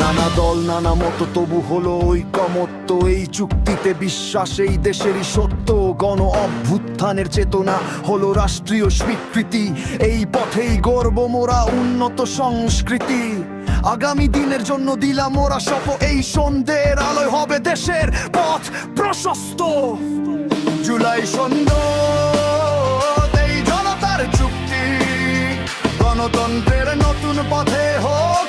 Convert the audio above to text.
নানা দল নানা মত তবু হলো ঐকমত্য, এই চুক্তিতে বিশ্বাস এই দেশেরই সত্য। গণ অভ্যুত্থানের চেতনা হলো রাষ্ট্রীয় স্বীকৃতি, এই পথেই গর্ব মোরা উন্নত সংস্কৃতি। আগামী দিনের জন্য দিলাম মোরা শপথ, এই সন্ধ্যের আলোয় হবে দেশের পথ প্রশস্ত। জুলাই সন্ধ্যা এই জনতার চুক্তি, গণতন্ত্রের নতুন পথে হোক